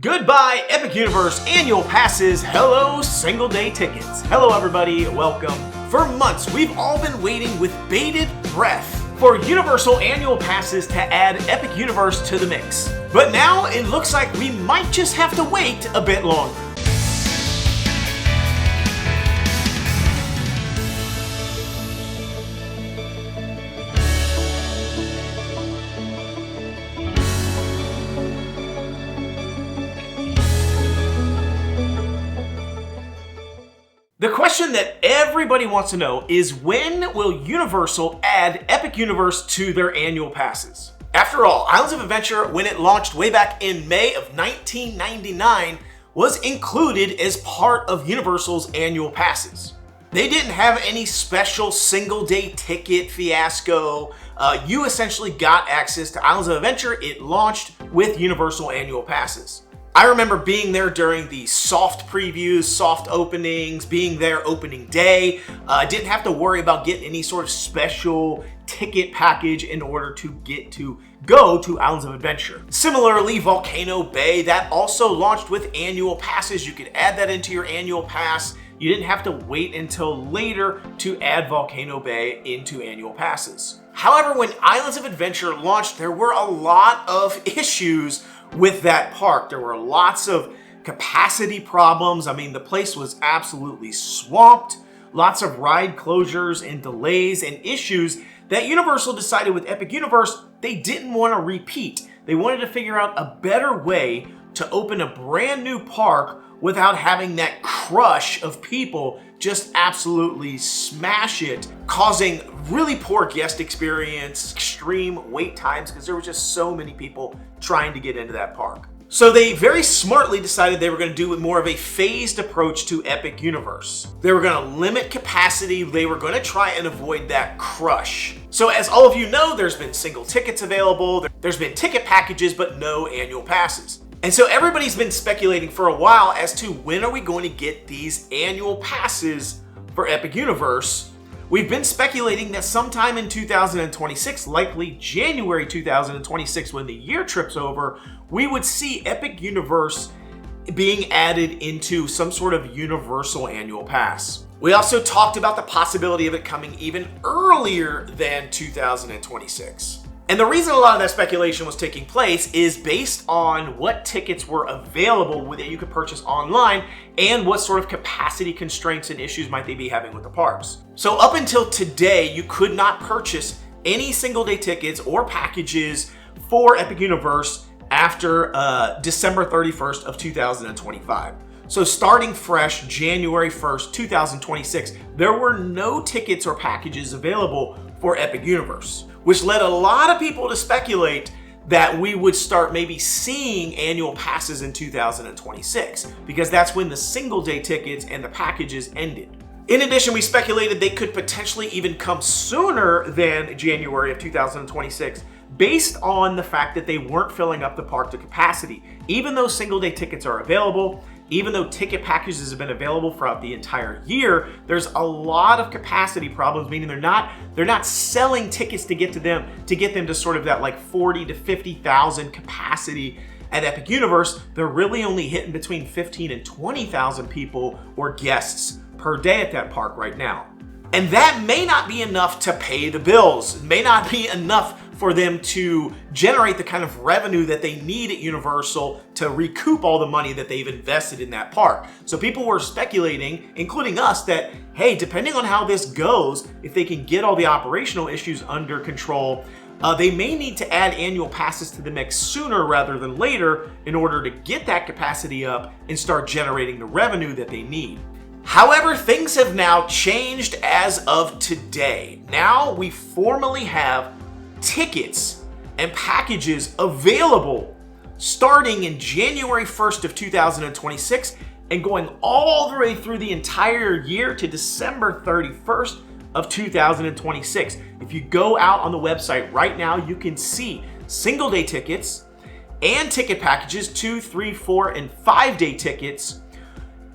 Goodbye, Epic Universe annual passes. Hello, single day tickets. Hello, everybody. Welcome. For months, we've all been waiting with bated breath for Universal annual passes to add Epic Universe to the mix. But now it looks like we might just have to wait a bit longer. The question that everybody wants to know is, when will Universal add Epic Universe to their annual passes? After all, Islands of Adventure, when it launched way back in May of 1999, was included as part of Universal's annual passes. They didn't have any special single day ticket fiasco. You essentially got access to Islands of Adventure. It launched with Universal annual passes. I remember being there during the soft previews, soft openings, being there opening day. I didn't have to worry about getting any sort of special ticket package in order to get to go to Islands of Adventure. Similarly, Volcano Bay, that also launched with annual passes. You could add that into your annual pass. You didn't have to wait until later to add Volcano Bay into annual passes. However, when Islands of Adventure launched, there were a lot of issues with that park. There were lots of capacity problems. I mean, the place was absolutely swamped. Lots of ride closures and delays and issues that Universal decided with Epic Universe they didn't want to repeat. They wanted to figure out a better way to open a brand new park without having that crush of people just absolutely smash it, causing really poor guest experience, extreme wait times, because there were just so many people trying to get into that park. So they very smartly decided they were going to do more of a phased approach to Epic Universe. They were going to limit capacity. They were going to try and avoid that crush. So as all of you know, there's been single tickets available. There's been ticket packages, but no annual passes. And so everybody's been speculating for a while as to when are we going to get these annual passes for Epic Universe. We've been speculating that sometime in 2026, likely January 2026, when the year trips over, we would see Epic Universe being added into some sort of Universal annual pass. We also talked about the possibility of it coming even earlier than 2026. And the reason a lot of that speculation was taking place is based on what tickets were available that you could purchase online and what sort of capacity constraints and issues might they be having with the parks. So up until today, you could not purchase any single day tickets or packages for Epic Universe after December 31st of 2025. So starting fresh January 1st, 2026, there were no tickets or packages available for Epic Universe, which led a lot of people to speculate that we would start maybe seeing annual passes in 2026, because that's when the single day tickets and the packages ended. In addition, we speculated they could potentially even come sooner than January of 2026, based on the fact that they weren't filling up the park to capacity. Even though single day tickets are available, even though ticket packages have been available throughout the entire year, there's a lot of capacity problems, meaning they're not selling tickets to get them to sort of that like 40 to 50,000 capacity at Epic Universe. They're really only hitting between 15 and 20,000 people or guests per day at that park right now. And that may not be enough to pay the bills. It may not be enough for them to generate the kind of revenue that they need at Universal to recoup all the money that they've invested in that park. So people were speculating, including us, that, hey, depending on how this goes, if they can get all the operational issues under control, they may need to add annual passes to the mix sooner rather than later in order to get that capacity up and start generating the revenue that they need. However, things have now changed as of today. Now we formally have tickets and packages available starting in January 1st of 2026 and going all the way through the entire year to December 31st of 2026. If you go out on the website right now, you can see single day tickets and ticket packages, 2, 3, 4, and 5 day tickets,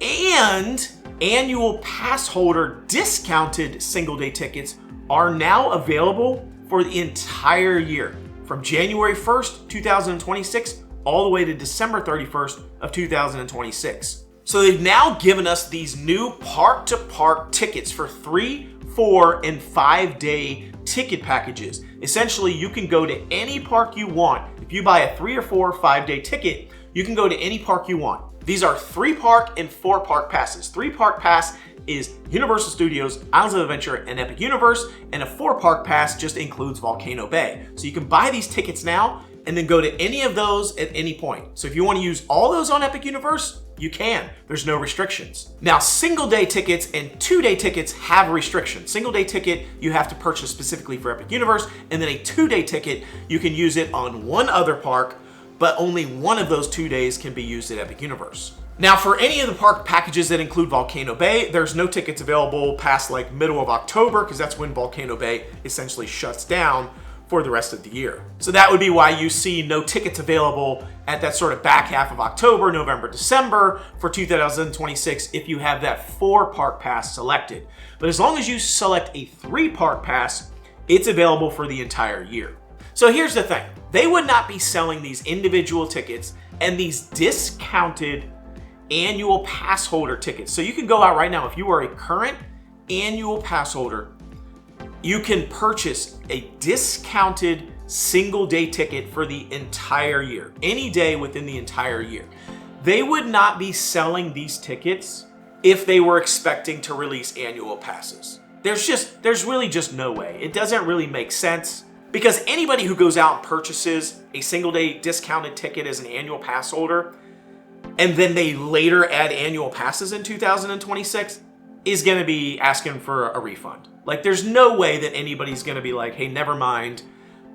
and annual pass holder discounted single day tickets are now available for the entire year, from January 1st, 2026 all the way to December 31st of 2026. So they've now given us these new park-to-park tickets for 3, 4, and 5-day ticket packages. Essentially, you can go to any park you want. If you buy a 3 or 4 or 5-day ticket, you can go to any park you want. These are 3 park and 4 park passes. 3 park pass is Universal Studios, Islands of Adventure, and Epic Universe, and a 4 park pass just includes Volcano Bay. So you can buy these tickets now and then go to any of those at any point. So if you want to use all those on Epic Universe, you can. There's no restrictions. Now, single day tickets and 2-day tickets have restrictions. Single day ticket, you have to purchase specifically for Epic Universe, and then a 2-day ticket, you can use it on one other park, but only one of those 2 days can be used at Epic Universe. Now, for any of the park packages that include Volcano Bay, there's no tickets available past like middle of October, because that's when Volcano Bay essentially shuts down for the rest of the year. So that would be why you see no tickets available at that sort of back half of October, November, December for 2026 if you have that 4 park pass selected. But as long as you select a 3 park pass, it's available for the entire year. So here's the thing. They would not be selling these individual tickets and these discounted annual pass holder tickets. So you can go out right now. If you are a current annual pass holder, you can purchase a discounted single day ticket for the entire year, any day within the entire year. They would not be selling these tickets if they were expecting to release annual passes. There's really just no way. It doesn't really make sense, because anybody who goes out and purchases a single day discounted ticket as an annual pass holder, and then they later add annual passes in 2026, is going to be asking for a refund. Like, there's no way that anybody's going to be like, hey, never mind,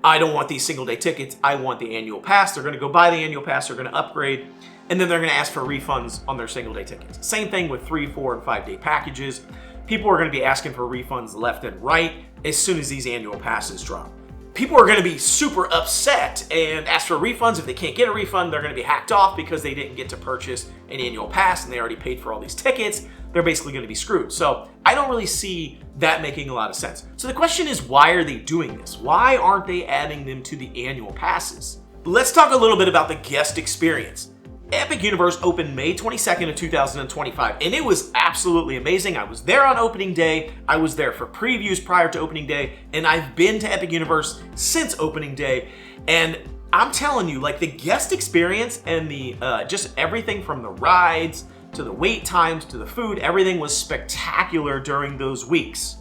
I don't want these single day tickets, I want the annual pass. They're going to go buy the annual pass, they're going to upgrade, and then they're going to ask for refunds on their single day tickets. Same thing with 3, 4, and 5-day packages. People are going to be asking for refunds left and right as soon as these annual passes drop. People are going to be super upset and ask for refunds. If they can't get a refund, they're going to be hacked off because they didn't get to purchase an annual pass and they already paid for all these tickets. They're basically going to be screwed. So I don't really see that making a lot of sense. So the question is, why are they doing this? Why aren't they adding them to the annual passes? Let's talk a little bit about the guest experience. Epic Universe opened May 22nd of 2025, and it was absolutely amazing. I was there on opening day, I was there for previews prior to opening day, and I've been to Epic Universe since opening day, and I'm telling you, like, the guest experience and the just everything from the rides to the wait times to the food, everything was spectacular during those weeks.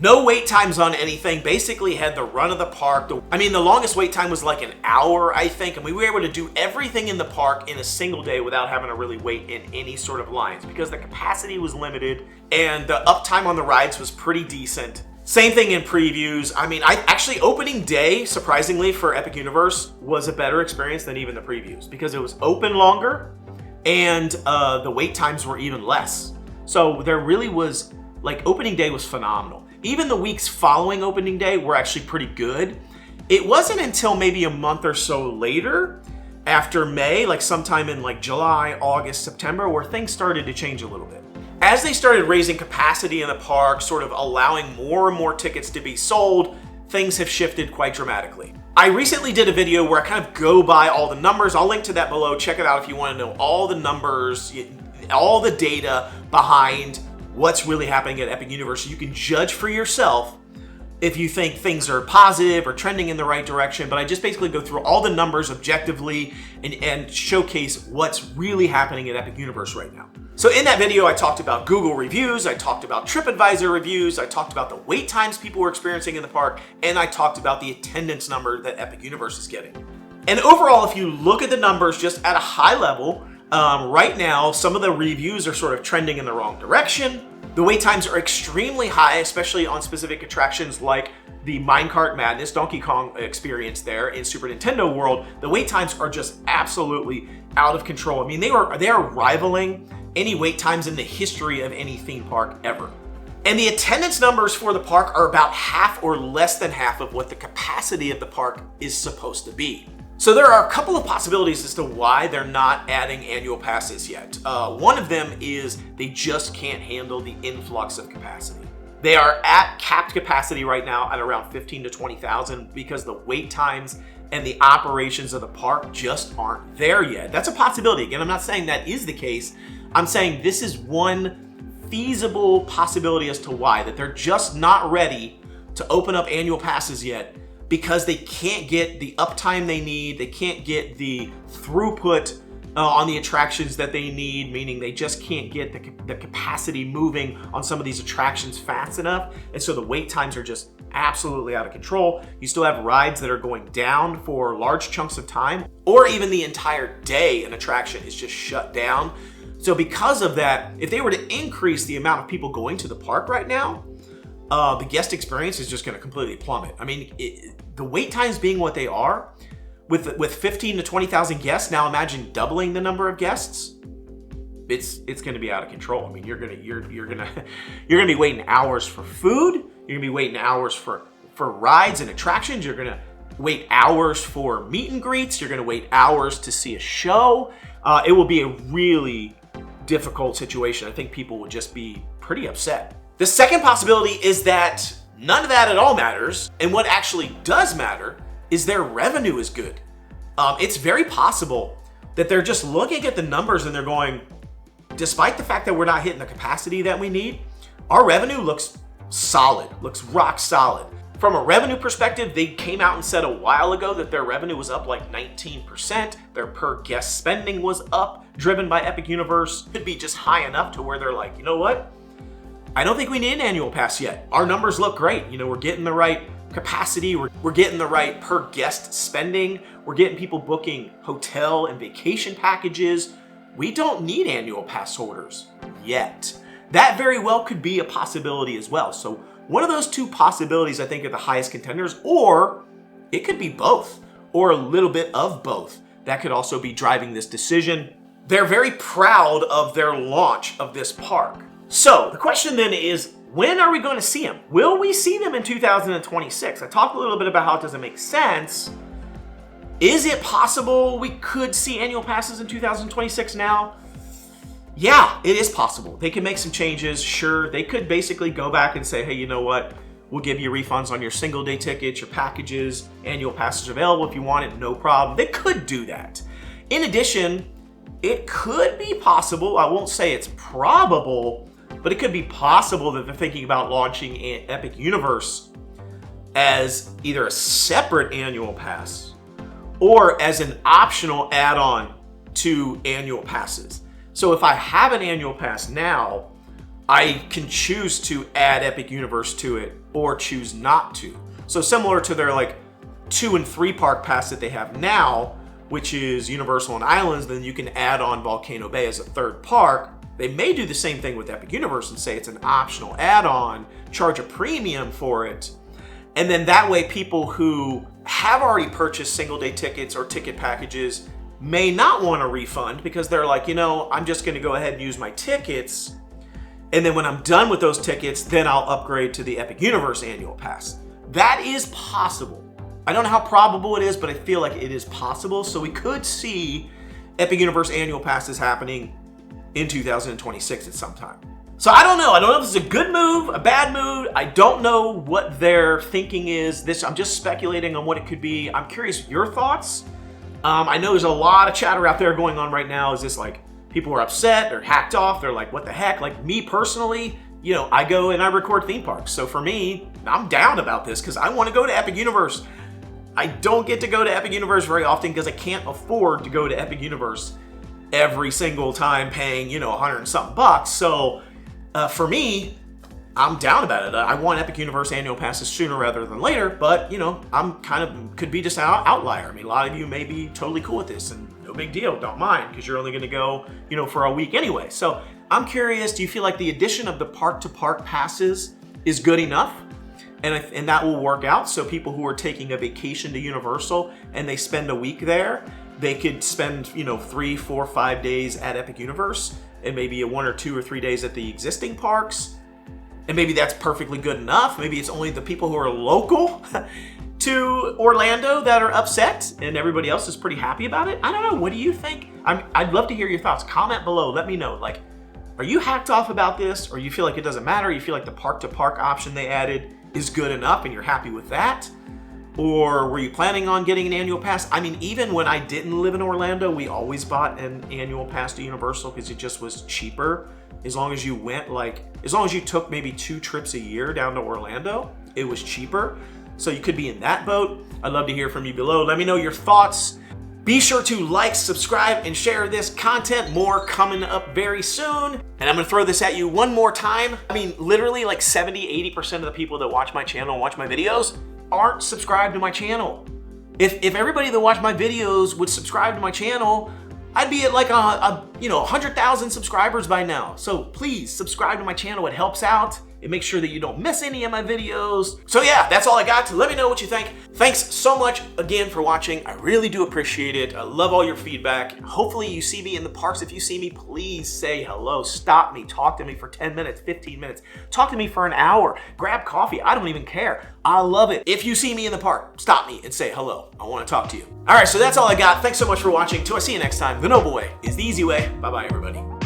No wait times on anything, basically had the run of the park. The longest wait time was like an hour, I think, and we were able to do everything in the park in a single day without having to really wait in any sort of lines because the capacity was limited and the uptime on the rides was pretty decent. Same thing in previews. Opening day, surprisingly, for Epic Universe was a better experience than even the previews because it was open longer and the wait times were even less. So there really was, opening day was phenomenal. Even the weeks following opening day were actually pretty good. It wasn't until maybe a month or so later, after May, sometime in July, August, September, where things started to change a little bit. As they started raising capacity in the park, sort of allowing more and more tickets to be sold, things have shifted quite dramatically. I recently did a video where I kind of go by all the numbers. I'll link to that below. Check it out if you want to know all the numbers, all the data behind what's really happening at Epic Universe. You can judge for yourself if you think things are positive or trending in the right direction, but I just basically go through all the numbers objectively and showcase what's really happening at Epic Universe right now. So in that video, I talked about Google reviews, I talked about TripAdvisor reviews, I talked about the wait times people were experiencing in the park, and I talked about the attendance number that Epic Universe is getting. And overall, if you look at the numbers just at a high level, right now, some of the reviews are sort of trending in the wrong direction. The wait times are extremely high, especially on specific attractions like the Minecart Madness Donkey Kong experience there in Super Nintendo World. The wait times are just absolutely out of control. They are rivaling any wait times in the history of any theme park ever. And the attendance numbers for the park are about half or less than half of what the capacity of the park is supposed to be. So there are a couple of possibilities as to why they're not adding annual passes yet. One of them is they just can't handle the influx of capacity. They are at capped capacity right now at around 15 to 20,000 because the wait times and the operations of the park just aren't there yet. That's a possibility. Again, I'm not saying that is the case. I'm saying this is one feasible possibility as to why, that they're just not ready to open up annual passes yet because they can't get the uptime they need. They can't get the throughput on the attractions that they need, meaning they just can't get the capacity moving on some of these attractions fast enough. And so the wait times are just absolutely out of control. You still have rides that are going down for large chunks of time, or even the entire day an attraction is just shut down. So because of that, if they were to increase the amount of people going to the park right now, the guest experience is just going to completely plummet. I mean, the wait times being what they are, with 15 to 20,000 guests, now imagine doubling the number of guests. It's going to be out of control. I mean, you're going to be waiting hours for food. You're going to be waiting hours for rides and attractions. You're going to wait hours for meet and greets. You're going to wait hours to see a show. It will be a really difficult situation. I think people would just be pretty upset. The second possibility is that none of that at all matters, and what actually does matter is their revenue is good. It's very possible that they're just looking at the numbers and they're going, despite the fact that we're not hitting the capacity that we need, our revenue looks solid, looks rock solid. From a revenue perspective, they came out and said a while ago that their revenue was up like 19%. Their per guest spending was up, driven by Epic Universe. Could be just high enough to where they're like, you know what? I don't think we need an annual pass yet. Our numbers look great. You know, we're getting the right capacity, we're getting the right per guest spending, we're getting people booking hotel and vacation packages. We don't need annual pass holders yet. That very well could be a possibility as well. So one of those two possibilities I think are the highest contenders, or it could be both, or a little bit of both. That could also be driving this decision. They're very proud of their launch of this park. So the question then is, when are we going to see them? Will we see them in 2026? I talked a little bit about how it doesn't make sense. Is it possible we could see annual passes in 2026 now? Yeah, it is possible. They can make some changes, sure. They could basically go back and say, hey, you know what? We'll give you refunds on your single day tickets, your packages, annual passes available if you want it, no problem. They could do that. In addition, it could be possible, I won't say it's probable, but it could be possible that they're thinking about launching an Epic Universe as either a separate annual pass or as an optional add-on to annual passes. So if I have an annual pass now, I can choose to add Epic Universe to it or choose not to. So similar to their like 2 and 3 park pass that they have now, which is Universal and Islands, then you can add on Volcano Bay as a third park. They may do the same thing with Epic Universe and say it's an optional add-on, charge a premium for it. And then that way people who have already purchased single day tickets or ticket packages may not want a refund because they're like, you know, I'm just gonna go ahead and use my tickets. And then when I'm done with those tickets, then I'll upgrade to the Epic Universe annual pass. That is possible. I don't know how probable it is, but I feel like it is possible. So we could see Epic Universe annual passes happening in 2026 at some time. So I don't know if this is a good move, a bad move. I don't know what their thinking is. I'm just speculating on what it could be. I'm curious your thoughts. I know there's a lot of chatter out there going on right now. Is this like people are upset, they're hacked off, they're like, what the heck? Like me personally, you know, I go and I record theme parks. So for me, I'm down about this because I want to go to Epic Universe. I don't get to go to Epic Universe very often because I can't afford to go to Epic Universe every single time paying, you know, $100 and something bucks. So for me, I'm down about it. I want Epic Universe annual passes sooner rather than later, but you know, I'm kind of, could be just an outlier. I mean, a lot of you may be totally cool with this and no big deal, don't mind, because you're only gonna go, you know, for a week anyway. So I'm curious, do you feel like the addition of the park to park passes is good enough? And that will work out. So people who are taking a vacation to Universal and they spend a week there, they could spend, you know, 3, 4, 5 days at Epic Universe and maybe 1 or 2 or 3 days at the existing parks. And maybe that's perfectly good enough. Maybe it's only the people who are local to Orlando that are upset and everybody else is pretty happy about it. I don't know. What do you think? I'd love to hear your thoughts. Comment below. Let me know. Like, Are you hacked off about this, or you feel like it doesn't matter? You feel like the park-to-park option they added is good enough and you're happy with that? Or were you planning on getting an annual pass? I mean, even when I didn't live in Orlando, we always bought an annual pass to Universal because it just was cheaper. As long as you went as long as you took maybe 2 trips a year down to Orlando, it was cheaper. So you could be in that boat. I'd love to hear from you below. Let me know your thoughts. Be sure to like, subscribe, and share this content. More coming up very soon. And I'm gonna throw this at you one more time. I mean, literally like 70-80% of the people that watch my channel and watch my videos aren't subscribed to my channel. If everybody that watched my videos would subscribe to my channel, I'd be at like 100,000 subscribers by now. So please subscribe to my channel. It helps out. It makes sure that you don't miss any of my videos. So yeah, that's all I got. Let me know what you think. Thanks so much again for watching. I really do appreciate it. I love all your feedback. Hopefully you see me in the parks. If you see me, please say hello. Stop me. Talk to me for 10 minutes, 15 minutes. Talk to me for an hour. Grab coffee. I don't even care. I love it. If you see me in the park, stop me and say hello. I want to talk to you. All right, so that's all I got. Thanks so much for watching. Till I see you next time. The noble way is the easy way. Bye-bye, everybody.